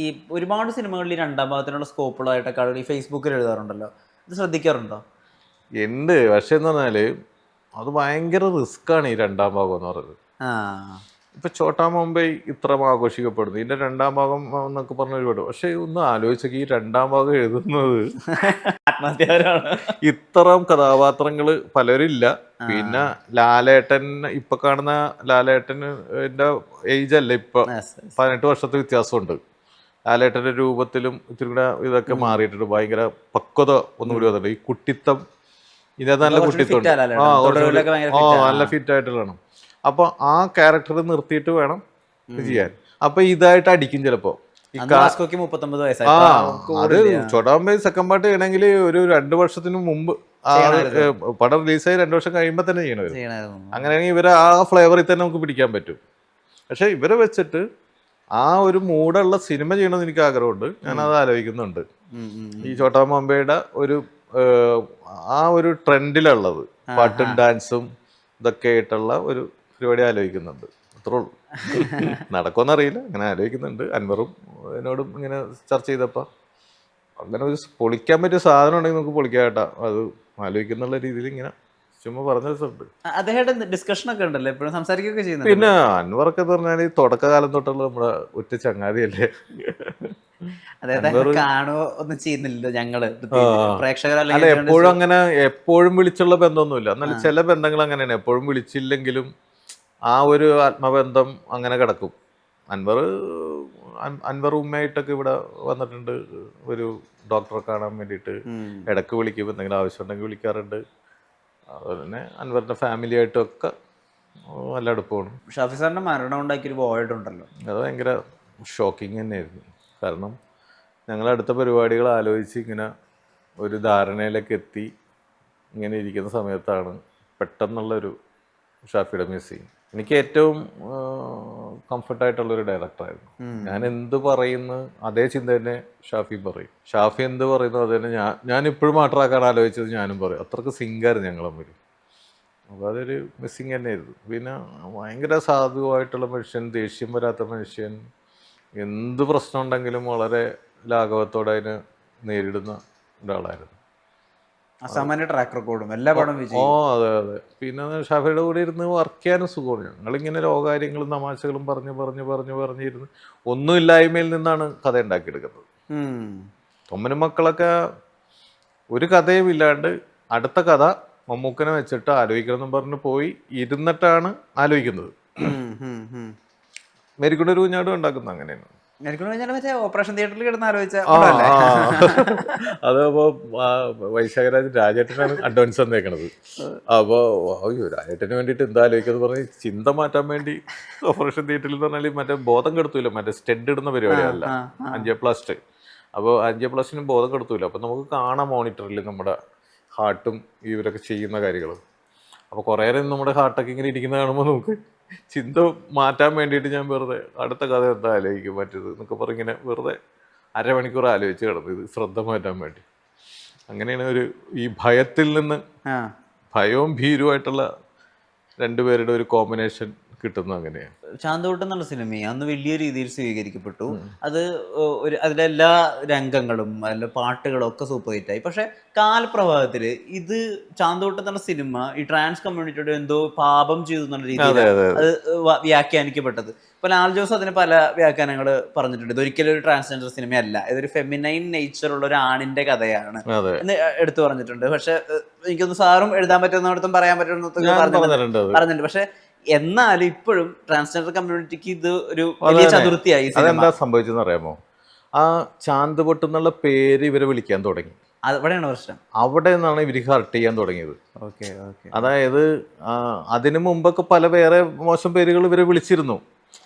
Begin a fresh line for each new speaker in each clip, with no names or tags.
ഈ ഒരുപാട് സിനിമകളിൽ ഈ രണ്ടാം ഭാഗത്തിനുള്ള സ്കോപ്പുകളായിട്ടൊക്കെ ആളുകൾ ഈ ഫേസ്ബുക്കിൽ എഴുതാറുണ്ടല്ലോ. ഇത് ശ്രദ്ധിക്കാറുണ്ടോ?
ഉണ്ട്. പക്ഷെ എന്ന് പറഞ്ഞാല് അത് ഭയങ്കര റിസ്ക്കാണ് ഈ രണ്ടാം ഭാഗം എന്ന് പറയുന്നത്.
ആ.
ഇപ്പൊ ഛോട്ടാ മുംബൈ ഇത്ര ആഘോഷിക്കപ്പെടുന്നു, ഇതിന്റെ രണ്ടാം ഭാഗം എന്നൊക്കെ പറഞ്ഞ ഒരുപാട്. പക്ഷെ ഒന്ന് ആലോചിച്ചൊക്കെ ഈ രണ്ടാം ഭാഗം എഴുതുന്നത്
ആത്മഹത്യകാരാണ്.
ഇത്തരം കഥാപാത്രങ്ങള് പലരില്ല. പിന്നെ ലാലേട്ടൻ, ഇപ്പൊ കാണുന്ന ലാലേട്ടന് ഏജ് അല്ല ഇപ്പൊ, 18 വർഷത്തെ വ്യത്യാസമുണ്ട്. ലാലേട്ടന്റെ രൂപത്തിലും ഇത്തിരി കൂടെ ഇതൊക്കെ മാറിയിട്ടുണ്ട്. ഭയങ്കര പക്വത ഒന്നുകൂടി വന്നിട്ടുണ്ട്. ഈ കുട്ടിത്തം, ഇതിനകത്ത് നല്ല കുട്ടിത്തമുണ്ട്. നല്ല ഫിറ്റ് ആയിട്ടുള്ളതാണ്. അപ്പൊ ആ ക്യാരക്ടർ നിർത്തിയിട്ട് വേണം ഇത് ചെയ്യാൻ. അപ്പൊ ഇതായിട്ട് അടിക്കും ചിലപ്പോ. അത് ചോട്ടാമ്പേ സെക്കൻഡ് പാർട്ട് ചെയ്യണമെങ്കിൽ ഒരു 2 വർഷത്തിന് മുമ്പ്, പടം റിലീസായി 2 വർഷം കഴിയുമ്പോൾ തന്നെ ചെയ്യണമായിരുന്നു. അങ്ങനെയാണെങ്കിൽ ഇവരെ ആ ഫ്ലേവറിൽ തന്നെ നമുക്ക് പിടിക്കാൻ പറ്റും. പക്ഷെ ഇവരെ വെച്ചിട്ട് ആ ഒരു മൂടുള്ള സിനിമ ചെയ്യണമെന്ന് എനിക്ക് ആഗ്രഹമുണ്ട്. ഞാനത് ആലോചിക്കുന്നുണ്ട്. ഈ ഛോട്ടാ മുംബൈയുടെ ഒരു ആ ഒരു ട്രെൻഡിലുള്ളത്, പാട്ടും ഡാൻസും ഇതൊക്കെ ആയിട്ടുള്ള ഒരു പരിപാടി ആലോചിക്കുന്നുണ്ട്. അത്രേ ഉള്ളൂ. നടക്കുമെന്നറിയില്ല, അങ്ങനെ ആലോചിക്കുന്നുണ്ട്. അൻവറും എന്നോടും ഇങ്ങനെ ചർച്ച ചെയ്തപ്പോൾ അങ്ങനെ ഒരു പൊളിക്കാൻ പറ്റിയ സാധനം ഉണ്ടെങ്കിൽ നമുക്ക് പൊളിക്കാം കേട്ടാ, അത് ആലോചിക്കുന്നുള്ള രീതിയിൽ ഇങ്ങനെ ചുമ്മാ പറഞ്ഞിട്ടുണ്ട്.
അദ്ദേഹത്തിന്റെ ഡിസ്കഷൻ ഒക്കെ ഉണ്ടല്ലോ, എപ്പോഴും സംസാരിക്കുകയൊക്കെ ചെയ്യുന്നത്.
പിന്നെ അൻവറൊക്കെ പറഞ്ഞാൽ തുടക്കകാലം തൊട്ടുള്ള നമ്മുടെ ഒറ്റ ചങ്ങാതിയല്ലേ.
കാണുകയോ ഒന്നും ചെയ്യുന്നില്ലല്ലോ ഞങ്ങള് പ്രേക്ഷകർ.
അല്ല, എപ്പോഴും അങ്ങനെ എപ്പോഴും വിളിച്ചുള്ള ബന്ധമൊന്നുമില്ല. എന്നാലും ചില ബന്ധങ്ങൾ അങ്ങനെയാണ്, എപ്പോഴും വിളിച്ചില്ലെങ്കിലും ആ ഒരു ആത്മബന്ധം അങ്ങനെ കിടക്കും. അൻവർ ഉമ്മയായിട്ടൊക്കെ ഇവിടെ വന്നിട്ടുണ്ട്, ഒരു ഡോക്ടറെ കാണാൻ വേണ്ടിയിട്ട്. ഇടക്ക് വിളിക്കും, എന്തെങ്കിലും ആവശ്യമുണ്ടെങ്കിൽ വിളിക്കാറുണ്ട്. അതുപോലെ തന്നെ അൻവറിന്റെ ഫാമിലി ആയിട്ടൊക്കെ നല്ല അടുപ്പമാണ്.
ഷാഫി സാറിന്റെ മരണം ഉണ്ടാക്കിയൊരു വേർഡ് ഉണ്ടല്ലോ,
അത് ഭയങ്കര ഷോക്കിങ് തന്നെയായിരുന്നു. കാരണം ഞങ്ങൾ അടുത്ത പരിപാടികൾ ആലോചിച്ച് ഇങ്ങനെ ഒരു ധാരണയിലേക്ക് എത്തി ഇങ്ങനെ ഇരിക്കുന്ന സമയത്താണ് പെട്ടെന്നുള്ളൊരു ഷാഫിയുടെ മിസ്സിങ്. എനിക്ക് ഏറ്റവും കംഫർട്ടായിട്ടുള്ളൊരു ഡയറക്ടറായിരുന്നു. ഞാൻ എന്ത് പറയുന്നു അതേ ചിന്ത തന്നെ ഷാഫി പറയും. ഷാഫി എന്ത് പറയുന്നു അത് തന്നെ ഞാൻ ഇപ്പോഴും മാറ്ററാക്കാൻ ആലോചിച്ചത് ഞാനും പറയും. അത്രക്ക് സിങ്കായിരുന്നു ഞങ്ങൾ തമ്മിൽ. അപ്പോൾ അതൊരു മിസ്സിങ് തന്നെയായിരുന്നു. പിന്നെ ഭയങ്കര സാധുവായിട്ടുള്ള മനുഷ്യൻ, ദേഷ്യം വരാത്ത മനുഷ്യൻ, എന്ത് പ്രശ്നം ഉണ്ടെങ്കിലും വളരെ ലാഘവത്തോടെ അതിനെ നേരിടുന്ന ഒരാളായിരുന്നു.
അസാമാന്യ ട്രാക്ക് റെക്കോർഡും എല്ലാ പടം വിജയിക്കും.
അതെ അതെ. പിന്നെ ഷാഫിയുടെ കൂടെ ഇരുന്ന് വർക്ക് ചെയ്യാനും സുഖമാണ്. ഞങ്ങളിങ്ങനെ കാര്യങ്ങളും തമാശകളും പറഞ്ഞിരുന്ന് ഒന്നുമില്ലായ്മയിൽ നിന്നാണ് കഥ ഉണ്ടാക്കിയെടുക്കുന്നത്. തൊമ്മനും മക്കളൊക്കെ ഒരു കഥയും ഇല്ലാണ്ട് അടുത്ത കഥ മമ്മൂക്കനെ വെച്ചിട്ട് ആലോചിക്കണം പറഞ്ഞ് പോയി ഇരുന്നിട്ടാണ് ആലോചിക്കുന്നത്. മേരിക്കുണ്ടൊരു കുഞ്ഞാടും ഉണ്ടാക്കുന്നത് അങ്ങനെയാണ്.
ഓപ്പറേഷൻ തിയേറ്ററിൽ കിടന്ന് ആലോചിച്ച
അതപ്പോ വൈശാഖരാജ് രാജേട്ടനാണ് അഡ്വാൻസ് തന്നേക്കണത്. അപ്പോൾ അയ്യോ, രാജേട്ടന് വേണ്ടിയിട്ട് എന്താ ആലോചിക്കുന്നത് പറഞ്ഞ് ചിന്ത മാറ്റാൻ വേണ്ടി ഓപ്പറേഷൻ തിയേറ്ററിൽ എന്ന് പറഞ്ഞാൽ മറ്റേ ബോധം കെടുത്തൂല, മറ്റേ സ്റ്റെഡ് ഇടുന്ന പരിപാടിയല്ല, ആൻജിയോപ്ലാസ്റ്റ്. അപ്പോൾ ആൻജിയോപ്ലാസ്റ്റിന് ബോധം കെടുത്തൂല. അപ്പോൾ നമുക്ക് കാണാം മോണിറ്ററിൽ നമ്മുടെ ഹാർട്ടും ഇവരൊക്കെ ചെയ്യുന്ന കാര്യങ്ങൾ. അപ്പോൾ കുറേ നേരം നമ്മുടെ ഹാർട്ടൊക്കെ ഇങ്ങനെ ഇരിക്കുന്നത് കാണുമ്പോൾ നമുക്ക് ചിന്ത മാറ്റാൻ വേണ്ടിയിട്ട് ഞാൻ വെറുതെ അടുത്ത കഥ എന്താ ആലോചിക്കും പറ്റത് എന്നൊക്കെ പറഞ്ഞിങ്ങനെ വെറുതെ അരമണിക്കൂർ ആലോചിച്ച് കിടന്നു, ഇത് ശ്രദ്ധ മാറ്റാൻ വേണ്ടി. അങ്ങനെയാണ് ഈ ഭയത്തിൽ നിന്ന് ഭയവും ഭീരുവായിട്ടുള്ള രണ്ടുപേരുടെ ഒരു കോമ്പിനേഷൻ കിട്ടുന്നത്. അങ്ങനെയാണ്
ചാന്തോട്ടം എന്നുള്ള സിനിമ അന്ന് വലിയ രീതിയിൽ സ്വീകരിക്കപ്പെട്ടു. അത് അതിലെ എല്ലാ രംഗങ്ങളും അതിലെ പാട്ടുകളും ഒക്കെ സൂപ്പർ ഹിറ്റായി. പക്ഷെ കാലപ്രവാഹത്തിൽ ഇത് ചാന്തോട്ടം എന്നുള്ള സിനിമ ഈ ട്രാൻസ് കമ്മ്യൂണിറ്റിയോട് എന്തോ പാപം ചെയ്തു എന്നുള്ള രീതിയിൽ അത് വ്യാഖ്യാനിക്കപ്പെട്ടത്. ഇപ്പൊ ലാൽ ജോസ് അതിന് പല വ്യാഖ്യാനങ്ങൾ പറഞ്ഞിട്ടുണ്ട്. ഇതൊരിക്കലും ഒരു ട്രാൻസ്ജെൻഡർ സിനിമയല്ല, ഇതൊരു ഫെമിനൈൻ നേച്ചറുള്ള ഒരു ആണിന്റെ കഥയാണ് എന്ന് എടുത്തു പറഞ്ഞിട്ടുണ്ട്. പക്ഷെ എനിക്കൊന്ന് സാറും എഴുതാൻ പറ്റുന്നിടത്തും പറയാൻ പറഞ്ഞിട്ടുണ്ട്. പക്ഷെ എന്നാലും ഇപ്പോഴും ട്രാൻസ്ജെൻഡർ കമ്മ്യൂണിറ്റിക്ക് ഇത് ഒരു വലിയ ചതുർത്ഥിയായി.
അതെന്താ സംഭവിച്ചെന്ന് അറിയാമോ? ആ ചാന്ത് പൊട്ടെന്നുള്ള പേര് ഇവരെ വിളിക്കാൻ തുടങ്ങി.
അവിടെയാണ് പ്രശ്നം. അവിടെ
നിന്നാണ് ഇവർക്ക് ഹർട്ട് ചെയ്യാൻ തുടങ്ങിയത്. അതായത് അതിനു മുമ്പൊക്കെ പല വേറെ മോശം പേരുകൾ ഇവരെ വിളിച്ചിരുന്നു.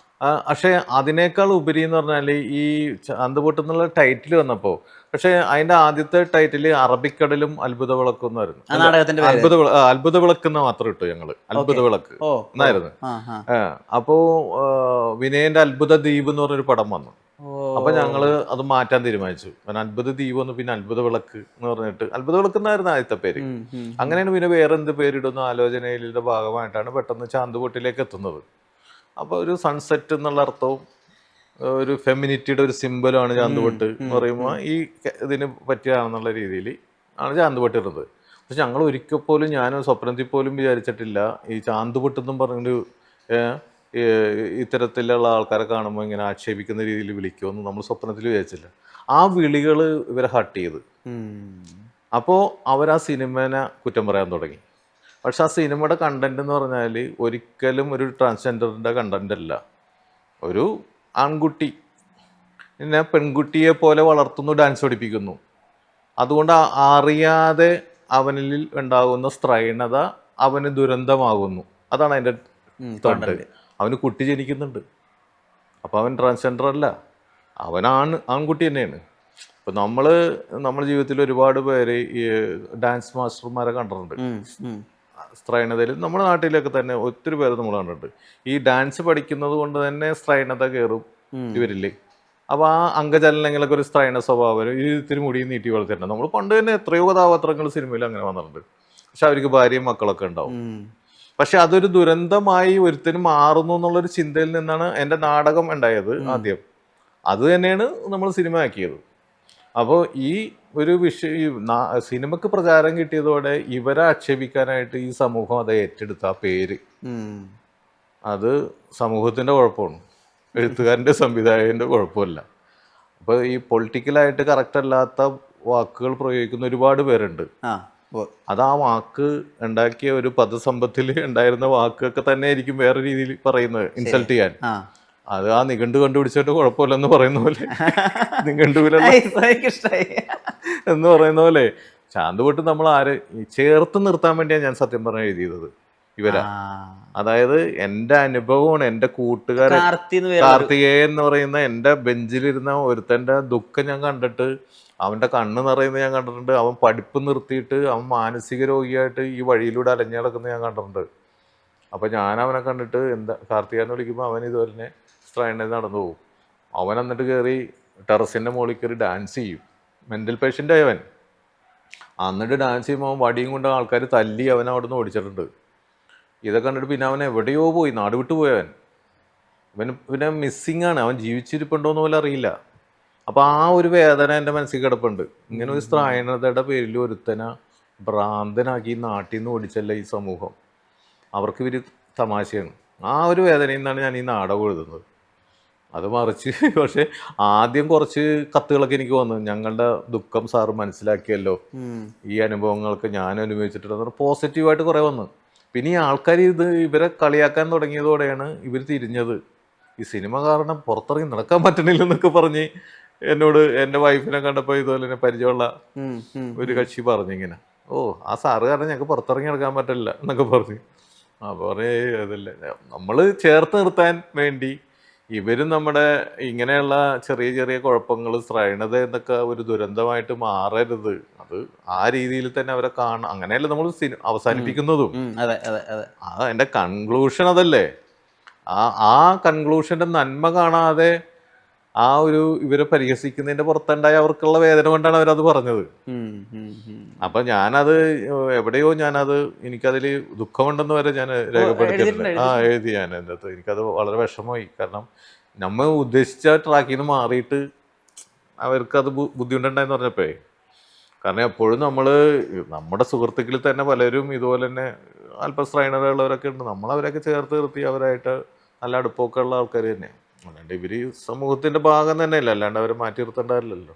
പക്ഷെ അതിനേക്കാൾ ഉപരി എന്ന് പറഞ്ഞാൽ ഈ ചാന്ത് പൊട്ടെന്നുള്ള ടൈറ്റിൽ വന്നപ്പോൾ, പക്ഷെ അതിന്റെ ആദ്യത്തെ ടൈറ്റില് അറബിക്കടലും അത്ഭുത വിളക്കും എന്നായിരുന്നു. അത്ഭുത വിളക്ക് മാത്രം ഇട്ടു ഞങ്ങള്, അത്ഭുത വിളക്ക് എന്നായിരുന്നു. അപ്പോ വിനയന്റെ അത്ഭുത ദ്വീപ് എന്ന് പറഞ്ഞൊരു പടം വന്നു. അപ്പൊ ഞങ്ങള് അത് മാറ്റാൻ തീരുമാനിച്ചു. അത്ഭുത ദ്വീപ് ഒന്ന്, പിന്നെ അത്ഭുത വിളക്ക് എന്ന് പറഞ്ഞിട്ട് അത്ഭുത വിളക്ക് എന്നായിരുന്നു ആദ്യത്തെ പേര്. അങ്ങനെയാണ് പിന്നെ വേറെ എന്ത് പേരിടുന്ന ആലോചനയിലെ ഭാഗമായിട്ടാണ് പെട്ടെന്ന് ചാന്ത് പൊട്ടിലേക്ക് എത്തുന്നത്. അപ്പോൾ ഒരു സൺസെറ്റ് എന്നുള്ള അർത്ഥവും ഒരു ഫെമിനിറ്റിയുടെ ഒരു സിമ്പലാണ് ചാന്തുപൊട്ട് എന്ന് പറയുമ്പോൾ ഈ ഇതിന് പറ്റിയതാണെന്നുള്ള രീതിയിൽ ആണ് ചാന്തുപൊട്ട് ഇടുന്നത്. പക്ഷെ ഞങ്ങൾ ഒരിക്കൽ പോലും ഞാൻ സ്വപ്നത്തിൽ പോലും വിചാരിച്ചിട്ടില്ല ഈ ചാന്തുപൊട്ടെന്നും പറഞ്ഞിട്ട് ഇത്തരത്തിലുള്ള ആൾക്കാരെ കാണുമ്പോൾ ഇങ്ങനെ ആക്ഷേപിക്കുന്ന രീതിയിൽ വിളിക്കുമെന്ന് നമ്മൾ സ്വപ്നത്തിൽ വിചാരിച്ചില്ല. ആ വിളികൾ ഇവരെ ഹർട്ട് ചെയ്ത്. അപ്പോൾ അവർ ആ സിനിമേനെ കുറ്റം പറയാൻ തുടങ്ങി. പക്ഷെ ആ സിനിമയുടെ കണ്ടന്റ് എന്ന് പറഞ്ഞാൽ ഒരിക്കലും ഒരു ട്രാൻസ്ജെൻഡറിൻ്റെ കണ്ടന്റ് അല്ല. ഒരു ആൺകുട്ടി പിന്നെ പെൺകുട്ടിയെ പോലെ വളർത്തുന്നു, ഡാൻസ് പഠിപ്പിക്കുന്നു. അതുകൊണ്ട് അറിയാതെ അവനിൽ ഉണ്ടാകുന്ന സ്ത്രൈണത അവന് ദുരന്തമാകുന്നു. അതാണ് അതിൻ്റെ തൊണ്ട്. അവന് കുട്ടി ജനിക്കുന്നുണ്ട്, അപ്പോൾ അവൻ ട്രാൻസ്ജെൻഡർ അല്ല, അവൻ ആൺകുട്ടി തന്നെയാണ്. ഇപ്പം നമ്മുടെ ജീവിതത്തിൽ ഒരുപാട് പേര് ഈ ഡാൻസ് മാസ്റ്റർമാരെ കണ്ടിട്ടുണ്ട്. സ്ത്രൈണതയിൽ നമ്മുടെ നാട്ടിലൊക്കെ തന്നെ ഒത്തിരി പേര് നമ്മൾ കണ്ടിട്ടുണ്ട്. ഈ ഡാൻസ് പഠിക്കുന്നത് കൊണ്ട് തന്നെ സ്ത്രൈണത കയറും ഇവരിൽ. അപ്പോൾ ആ അംഗചലനങ്ങളൊക്കെ ഒരു സ്ത്രൈണ സ്വഭാവം, ഈ ഇത്തിരി മുടിയും നീട്ടി വളർത്തിട്ടുണ്ട്. നമ്മൾ പണ്ട് തന്നെ എത്രയോ കഥാപാത്രങ്ങൾ സിനിമയിൽ അങ്ങനെ വന്നിട്ടുണ്ട്. പക്ഷെ അവർക്ക് ഭാര്യയും മക്കളൊക്കെ ഉണ്ടാവും. പക്ഷെ അതൊരു ദുരന്തമായി ഒരുത്തിന് മാറുന്നു എന്നുള്ളൊരു ചിന്തയിൽ നിന്നാണ് എൻ്റെ നാടകം ഉണ്ടായത് ആദ്യം. അത് തന്നെയാണ് നമ്മൾ സിനിമ ആക്കിയത്. അപ്പോൾ ഈ ഒരു സിനിമക്ക് പ്രചാരം കിട്ടിയതോടെ ഇവരെ ആക്ഷേപിക്കാനായിട്ട് ഈ സമൂഹം അത് ഏറ്റെടുത്ത ആ പേര്, അത് സമൂഹത്തിൻ്റെ കുഴപ്പമാണ്, എഴുത്തുകാരൻ്റെ സംവിധായകൻ്റെ കുഴപ്പമില്ല. അപ്പോൾ ഈ പൊളിറ്റിക്കലായിട്ട് കറക്റ്റ് അല്ലാത്ത വാക്കുകൾ പ്രയോഗിക്കുന്ന ഒരുപാട് പേരുണ്ട്. അത് ആ വാക്ക് ഉണ്ടാക്കിയ ഒരു പദസമ്പത്തിൽ ഉണ്ടായിരുന്ന വാക്കൊക്കെ തന്നെ ആയിരിക്കും വേറെ രീതിയിൽ പറയുന്നത്, ഇൻസൾട്ട് ചെയ്യാൻ. അത് ആ നിഘണ്ടു കണ്ടുപിടിച്ചിട്ട് കുഴപ്പമില്ലെന്ന് പറയുന്ന പോലെ, നിഘണ്ടുവിലുള്ള എന്ന് പറയുന്ന പോലെ ചാന്തുപൊട്ട് നമ്മൾ ചേർത്ത് നിർത്താൻ വേണ്ടിയാണ് ഞാൻ സത്യം പറഞ്ഞ എഴുതിയത് ഇവരാ. അതായത് എൻ്റെ അനുഭവമാണ്. എൻ്റെ കൂട്ടുകാരൻ കാർത്തികേയൻ എന്ന് പറയുന്ന എൻ്റെ ബെഞ്ചിലിരുന്ന ഒരുത്തൻ്റെ ദുഃഖം ഞാൻ കണ്ടിട്ട്, അവൻ്റെ കണ്ണ് നിറയുന്നത് ഞാൻ കണ്ടിട്ടുണ്ട്. അവൻ പഠിപ്പ് നിർത്തിയിട്ട് അവൻ മാനസിക രോഗിയായിട്ട് ഈ വഴിയിലൂടെ അലഞ്ഞു നടക്കുന്നത് ഞാൻ കണ്ടിട്ടുണ്ട്. അപ്പം ഞാൻ അവനെ കണ്ടിട്ട് കാർത്തികേയനെ വിളിക്കുമ്പോൾ അവൻ ഇതുപോലെ സ്ത്രൈണത നടന്നു പോകും. അവൻ എന്നിട്ട് കയറി ടെറസിൻ്റെ മുകളിൽ കയറി ഡാൻസ് ചെയ്യും. മെൻ്റൽ പേഷ്യൻ്റ് ആയവൻ. എന്നിട്ട് ഡാൻസ് ചെയ്യുമ്പോൾ അവൻ വടിയും കൊണ്ട് ആൾക്കാർ തല്ലി അവൻ അവിടെ നിന്ന് ഓടിച്ചിട്ടുണ്ട്. ഇതൊക്കെ കണ്ടിട്ട് പിന്നെ അവൻ എവിടെയോ പോയി, നാട് വിട്ടു പോയവൻ. പിന്നെ മിസ്സിങ് ആണ്, അവൻ ജീവിച്ചിരിപ്പുണ്ടോയെന്ന് പോലും അറിയില്ല. അപ്പോൾ ആ ഒരു വേദന എൻ്റെ മനസ്സിൽ കിടപ്പുണ്ട്. ഇങ്ങനെ ഒരു സ്ത്രൈണതയുടെ പേരിൽ ഒരുത്തന ഭ്രാന്തനാക്കി നാട്ടിൽ നിന്ന് ഓടിച്ചല്ല ഈ സമൂഹം. അവർക്ക് ഇവർ തമാശയാണ്. ആ ഒരു വേദനയിൽ നിന്നാണ് ഞാൻ ഈ നാടകം എഴുതുന്നത്. അത് മറിച്ച് പക്ഷെ ആദ്യം കുറച്ച് കത്തുകളൊക്കെ എനിക്ക് വന്നു, ഞങ്ങളുടെ ദുഃഖം സാറ് മനസ്സിലാക്കിയല്ലോ, ഈ അനുഭവങ്ങൾക്ക് ഞാൻ അനുഭവിച്ചിട്ടുണ്ടെന്ന് പോസിറ്റീവായിട്ട് കുറേ വന്നു. പിന്നെ ഈ ആൾക്കാർ ഇവരെ കളിയാക്കാൻ തുടങ്ങിയതോടെയാണ് ഇവർ തിരിഞ്ഞത്. ഈ സിനിമ കാരണം പുറത്തിറങ്ങി നടക്കാൻ പറ്റണില്ലെന്നൊക്കെ പറഞ്ഞ് എന്നോട് എൻ്റെ വൈഫിനെ കണ്ടപ്പോൾ ഇതുപോലെ തന്നെ പരിചയമുള്ള ഒരു കക്ഷി പറഞ്ഞിങ്ങനെ, ആ സാറ് കാരണം ഞങ്ങൾക്ക് പുറത്തിറങ്ങി നടക്കാൻ പറ്റില്ല എന്നൊക്കെ പറഞ്ഞു. അപ്പോൾ അതല്ലേ നമ്മൾ ചേർത്ത് നിർത്താൻ വേണ്ടി ഇവരും നമ്മുടെ ഇങ്ങനെയുള്ള ചെറിയ ചെറിയ കുഴപ്പങ്ങൾ, സ്ത്രൈണത എന്നൊക്കെ ഒരു ദുരന്തമായിട്ട് മാറരുത്. അത് ആ രീതിയിൽ തന്നെ അവരെ അങ്ങനെയല്ല നമ്മൾ അവസാനിപ്പിക്കുന്നതും. എൻ്റെ കൺക്ലൂഷൻ അതല്ലേ. ആ കൺക്ലൂഷൻ്റെ നന്മ കാണാതെ ആ ഒരു ഇവരെ പരിഹസിക്കുന്നതിന്റെ പുറത്തുണ്ടായ അവർക്കുള്ള വേദന കൊണ്ടാണ് അവരത് പറഞ്ഞത്. അപ്പൊ ഞാനത് എവിടെയോ എനിക്കതിൽ ദുഃഖമുണ്ടെന്ന് വരെ ഞാൻ രേഖപ്പെടുത്തിയിട്ടുണ്ട്. എഴുതി ഞാൻ എൻ്റെ അടുത്ത്. എനിക്കത് വളരെ വിഷമമായി. കാരണം നമ്മൾ ഉദ്ദേശിച്ച ട്രാക്കിൽ നിന്ന് മാറിയിട്ട് അവർക്കത് ബുദ്ധിമുട്ടുണ്ടായെന്ന് പറഞ്ഞപ്പോഴേ. കാരണം എപ്പോഴും നമ്മുടെ സുഹൃത്തുക്കളിൽ തന്നെ പലരും ഇതുപോലെ തന്നെ അല്പം സ്ത്രൈണതയുള്ളവരൊക്കെ ഉണ്ട്. നമ്മളവരെയൊക്കെ ചേർത്ത് നിർത്തി അവരായിട്ട് നല്ല അടുപ്പമൊക്കെ ഉള്ള ആൾക്കാർ തന്നെ. അല്ലാണ്ട് ഇവർ സമൂഹത്തിൻ്റെ ഭാഗം തന്നെയല്ല, അല്ലാണ്ട് അവരെ മാറ്റി നിർത്തേണ്ടതല്ലോ.